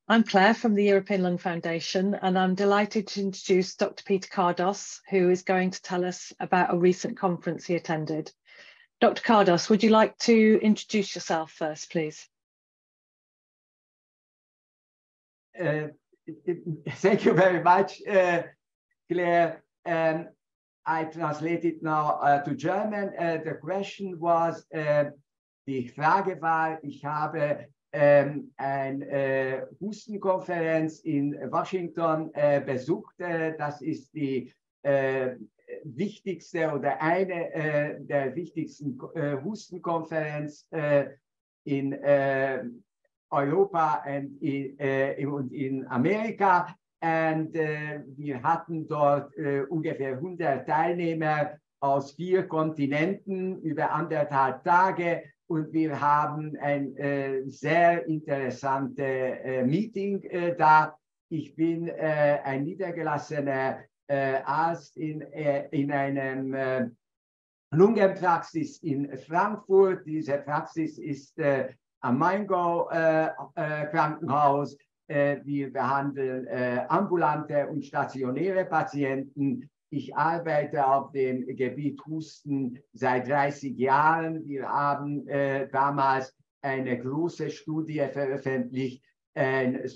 I'm Claire from the European Lung Foundation, and I'm delighted to introduce Dr. Peter Kardos, who is going to tell us about a recent conference he attended. Dr. Kardos, would you like to introduce yourself first, please? Thank you very much, Claire. I translate it now to German. The question was, die Frage war, ich habe eine Hustenkonferenz in Washington besucht. Das ist die wichtigste oder eine der wichtigsten Hustenkonferenz in Europa und in Amerika. Und wir hatten dort ungefähr 100 Teilnehmer aus 4 Kontinenten über 1,5 Tage. Und wir haben ein sehr interessantes Meeting da. Ich bin ein niedergelassener Arzt in einem Lungenpraxis in Frankfurt. Diese Praxis ist am Maingau-Krankenhaus. Wir behandeln ambulante und stationäre Patienten. Ich arbeite auf dem Gebiet Husten seit 30 Jahren. Wir haben damals eine große Studie veröffentlicht, eine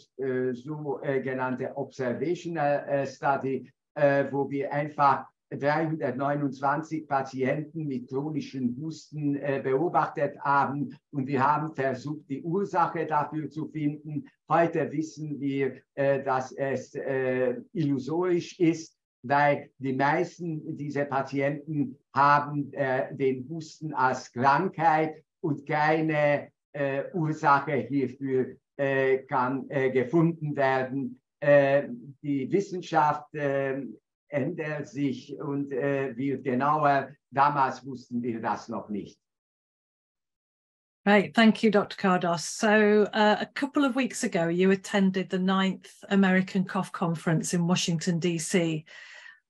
sogenannte Observational Study, wo wir einfach 329 Patienten mit chronischen Husten beobachtet haben, und wir haben versucht, die Ursache dafür zu finden. Heute wissen wir, dass es illusorisch ist, weil die meisten dieser Patienten haben den Husten als Krankheit und keine Ursache hierfür kann gefunden werden. Die Wissenschaft ändert sich und wird genauer. Damals wussten wir das noch nicht. Right, thank you, Dr. Kardos. So a couple of weeks ago, you attended the 9th American Cough Conference in Washington, D.C.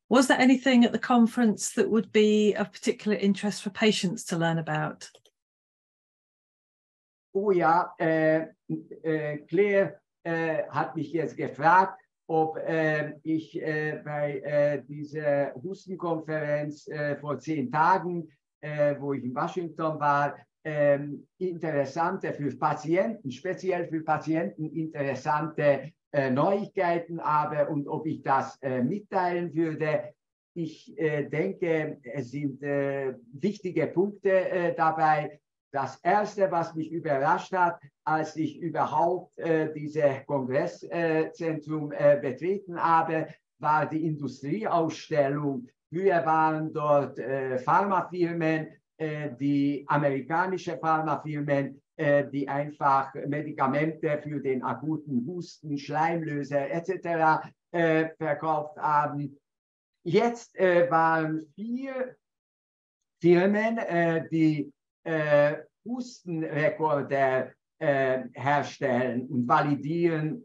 Was there anything at the conference that would be of particular interest for patients to learn about? Oh ja, Claire hat mich jetzt gefragt, ob ich bei dieser Hustenkonferenz vor 10 Tagen, wo ich in Washington war, interessante für Patienten, speziell für Patienten interessante Neuigkeiten habe und ob ich das mitteilen würde. Ich denke, es sind wichtige Punkte dabei. Das Erste, was mich überrascht hat, als ich überhaupt dieses Kongresszentrum betreten habe, war die Industrieausstellung. Früher waren dort Pharmafirmen, die amerikanische Pharmafirmen, die einfach Medikamente für den akuten Husten, Schleimlöser etc. Verkauft haben. Jetzt waren 4 Firmen, die Hustenrekorder herstellen und validieren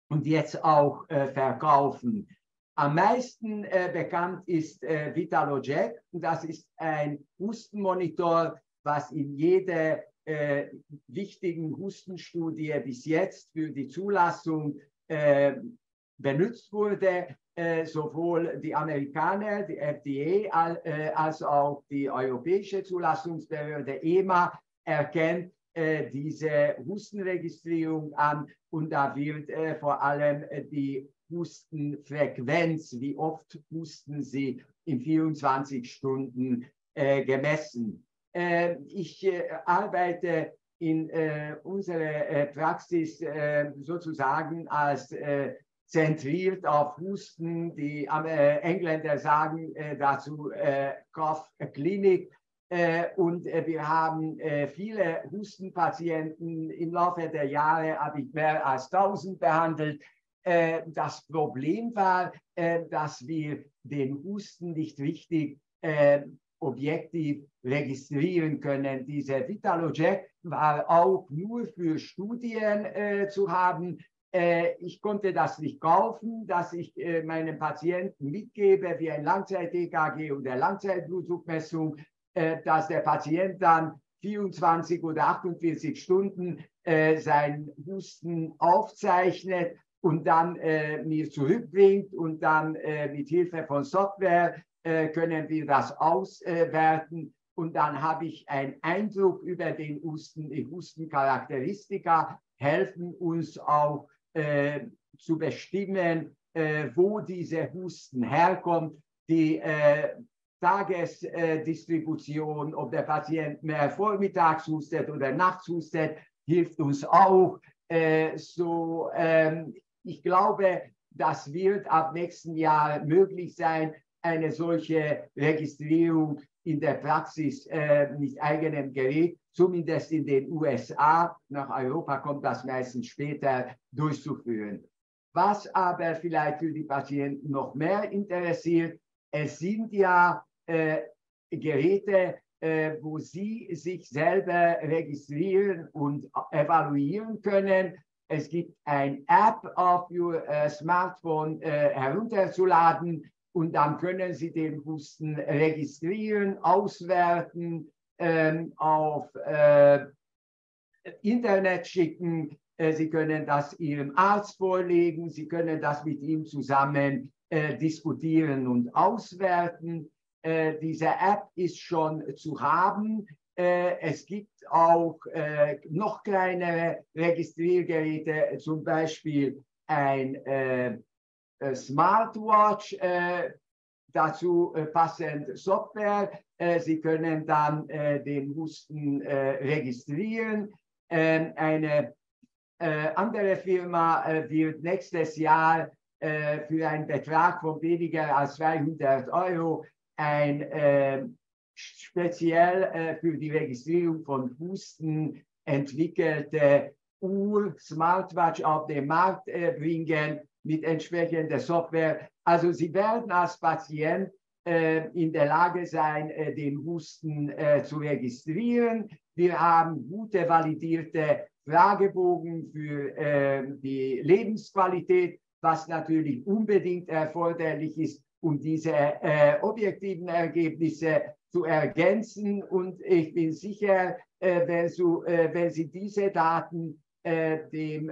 und jetzt auch verkaufen. Am meisten bekannt ist VitaloJect. Das ist ein Hustenmonitor, was in jeder wichtigen Hustenstudie bis jetzt für die Zulassung benutzt wurde. Sowohl die Amerikaner, die FDA, als auch die europäische Zulassungsbehörde EMA erkennt diese Hustenregistrierung an, und da wird vor allem die Hustenfrequenz, wie oft husten Sie in 24 Stunden, gemessen. Ich arbeite in unserer Praxis sozusagen als zentriert auf Husten. Die Engländer sagen dazu Cough Clinic. Und wir haben viele Hustenpatienten. Im Laufe der Jahre habe ich mehr als 1000 behandelt. Das Problem war, dass wir den Husten nicht richtig objektiv registrieren können. Diese VitaloJect war auch nur für Studien zu haben. Ich konnte das nicht kaufen, dass ich meinen Patienten mitgebe, wie ein Langzeit-EKG oder Langzeitblutdruckmessung, dass der Patient dann 24 oder 48 Stunden seinen Husten aufzeichnet und dann mir zurückbringt und dann mit Hilfe von Software können wir das auswerten und dann habe ich einen Eindruck über den Husten. Die Hustencharakteristika helfen uns auch zu bestimmen, wo dieser Husten herkommt. Die Tagesdistribution, ob der Patient mehr vormittags hustet oder nachts hustet, hilft uns auch. Ich glaube, das wird ab nächsten Jahr möglich sein, eine solche Registrierung in der Praxis mit eigenem Gerät, zumindest in den USA, nach Europa kommt das meistens später, durchzuführen. Was aber vielleicht für die Patienten noch mehr interessiert, es sind ja Geräte, wo sie sich selber registrieren und evaluieren können. Es gibt eine App auf Ihr Smartphone herunterzuladen und dann können Sie den Husten registrieren, auswerten, auf Internet schicken. Sie können das Ihrem Arzt vorlegen, Sie können das mit ihm zusammen diskutieren und auswerten. Diese App ist schon zu haben. Es gibt auch noch kleinere Registriergeräte, zum Beispiel ein Smartwatch, dazu passend Software. Sie können dann den Husten registrieren. Eine andere Firma wird nächstes Jahr für einen Betrag von weniger als 200 € ein speziell für die Registrierung von Husten entwickelte Smartwatch auf den Markt bringen mit entsprechender Software. Also Sie werden als Patient in der Lage sein, den Husten zu registrieren. Wir haben gute, validierte Fragebogen für die Lebensqualität, was natürlich unbedingt erforderlich ist, um diese objektiven Ergebnisse zu ergänzen. Und ich bin sicher, wenn Sie diese Daten dem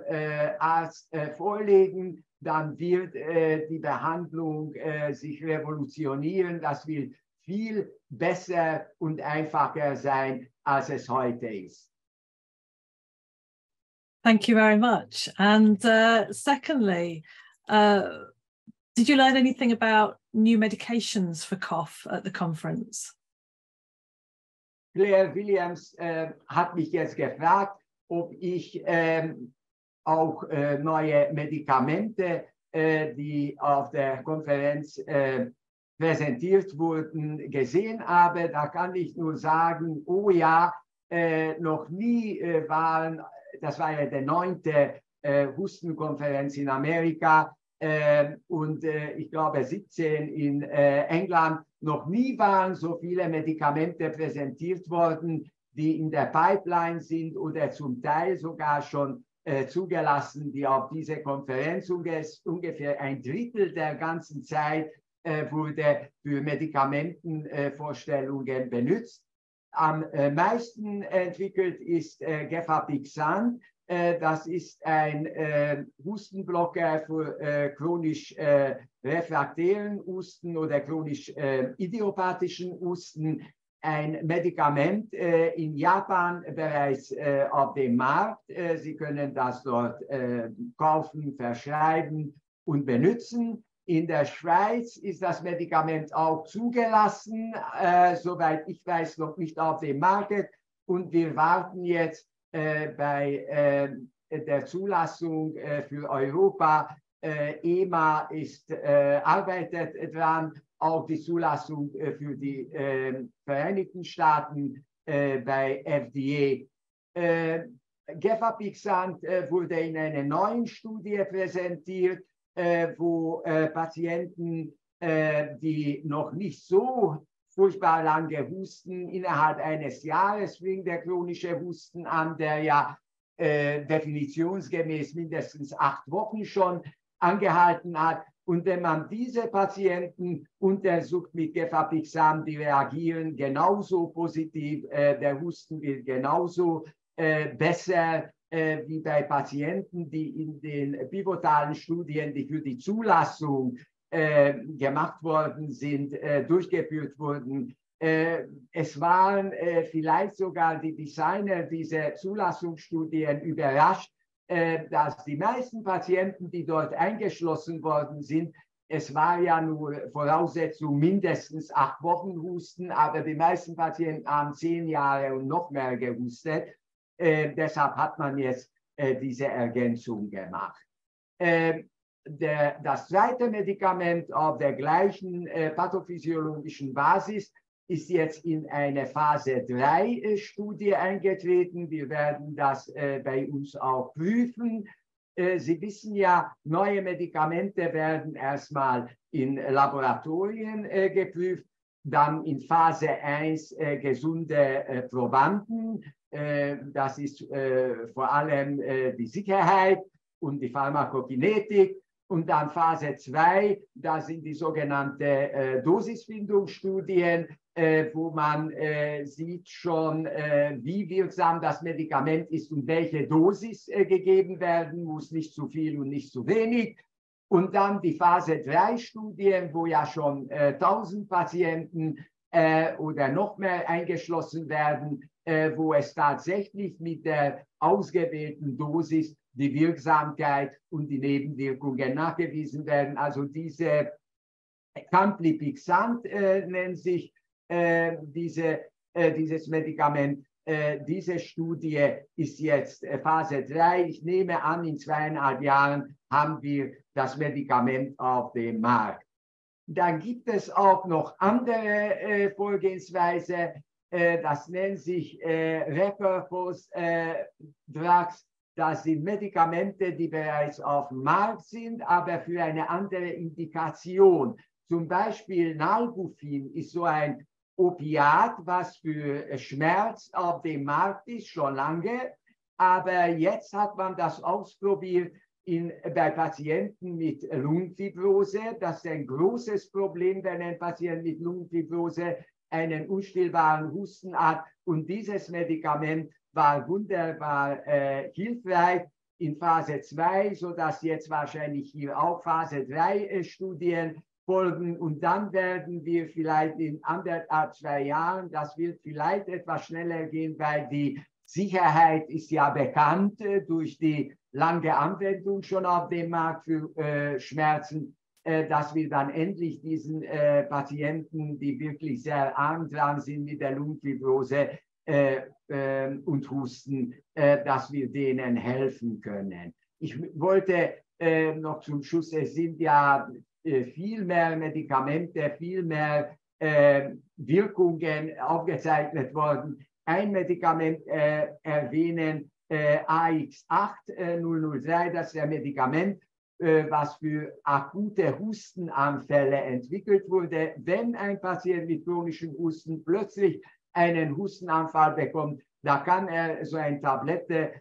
Arzt vorlegen, dann wird die Behandlung sich revolutionieren. Das wird viel besser und einfacher sein, als es heute ist. Thank you very much. And secondly, did you learn anything about new medications for cough at the conference? Claire Williams hat mich jetzt gefragt, ob ich auch neue Medikamente, die auf der Konferenz präsentiert wurden, gesehen habe. Da kann ich nur sagen, oh ja, noch nie waren, das war ja der 9. Hustenkonferenz in Amerika und ich glaube 17 in England, noch nie waren so viele Medikamente präsentiert worden, die in der Pipeline sind oder zum Teil sogar schon zugelassen, die auf diese Konferenz ungefähr ein Drittel der ganzen Zeit wurde für Medikamentenvorstellungen benutzt. Am meisten entwickelt ist Gefapixant. Das ist ein Hustenblocker für chronisch refraktären Husten oder chronisch idiopathischen Husten. Ein Medikament in Japan bereits auf dem Markt. Sie können das dort kaufen, verschreiben und benutzen. In der Schweiz ist das Medikament auch zugelassen, soweit ich weiß, noch nicht auf dem Markt. Und wir warten jetzt bei der Zulassung für Europa. EMA arbeitet dran, auch die Zulassung für die Vereinigten Staaten bei FDA. Gefapixant wurde in einer neuen Studie präsentiert, wo Patienten, die noch nicht so furchtbar lange husten, innerhalb eines Jahres fing der chronische Husten an, der ja definitionsgemäß mindestens 8 Wochen schon angehalten hat. Und wenn man diese Patienten untersucht mit Gefapixam, die reagieren genauso positiv, der Husten wird genauso besser wie bei Patienten, die in den pivotalen Studien, die für die Zulassung gemacht worden sind, durchgeführt wurden. Es waren vielleicht sogar die Designer dieser Zulassungsstudien überrascht, dass die meisten Patienten, die dort eingeschlossen worden sind, es war ja nur Voraussetzung mindestens 8 Wochen Husten, aber die meisten Patienten haben 10 Jahre und noch mehr gehustet. Deshalb hat man jetzt diese Ergänzung gemacht. Das zweite Medikament auf der gleichen pathophysiologischen Basis ist jetzt in eine Phase 3 Studie eingetreten. Wir werden das bei uns auch prüfen. Sie wissen ja, neue Medikamente werden erstmal in Laboratorien geprüft, dann in Phase 1 gesunde Probanden. Das ist vor allem die Sicherheit und die Pharmakokinetik. Und dann Phase 2, das sind die sogenannten Dosisfindungsstudien, wo man sieht schon, wie wirksam das Medikament ist und welche Dosis gegeben werden muss, nicht zu viel und nicht zu wenig. Und dann die Phase 3 Studien, wo ja schon 1000 Patienten oder noch mehr eingeschlossen werden, wo es tatsächlich mit der ausgewählten Dosis die Wirksamkeit und die Nebenwirkungen nachgewiesen werden. Also diese Camlipixant nennt sich dieses Medikament. Diese Studie ist jetzt Phase 3. Ich nehme an, in 2,5 Jahren haben wir das Medikament auf dem Markt. Dann gibt es auch noch andere Vorgehensweise. Das nennt sich Repurpose Drugs. Das sind Medikamente, die bereits auf dem Markt sind, aber für eine andere Indikation. Zum Beispiel Nalbuphine ist so ein Opiat, was für Schmerz auf dem Markt ist, schon lange. Aber jetzt hat man das ausprobiert bei Patienten mit Lungenfibrose. Das ist ein großes Problem, wenn ein Patient mit Lungenfibrose einen unstillbaren Husten hat. Und dieses Medikament war wunderbar hilfreich in Phase 2, sodass jetzt wahrscheinlich hier auch Phase 3 Studien folgen. Und dann werden wir vielleicht in 1,5, 2 Jahren, das wird vielleicht etwas schneller gehen, weil die Sicherheit ist ja bekannt durch die lange Anwendung schon auf dem Markt für Schmerzen, dass wir dann endlich diesen Patienten, die wirklich sehr arm dran sind mit der Lungenfibrose und Husten, dass wir denen helfen können. Ich wollte noch zum Schluss, es sind ja viel mehr Medikamente, viel mehr Wirkungen aufgezeichnet worden. Ein Medikament erwähnen, AX8003, das ist ein Medikament, was für akute Hustenanfälle entwickelt wurde. Wenn ein Patient mit chronischem Husten plötzlich einen Hustenanfall bekommt, da kann er so eine Tablette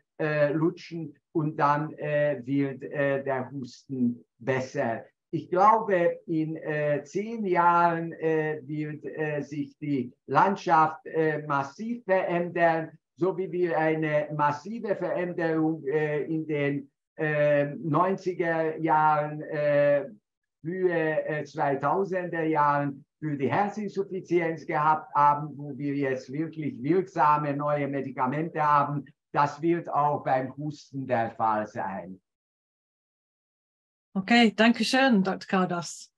lutschen und dann wird der Husten besser. Ich glaube, in 10 Jahren wird sich die Landschaft massiv verändern, so wie wir eine massive Veränderung in den 90er Jahren, frühe 2000er Jahren für die Herzinsuffizienz gehabt haben, wo wir jetzt wirklich wirksame neue Medikamente haben. Das wird auch beim Husten der Fall sein. Okay, danke schön, Dr. Kardas.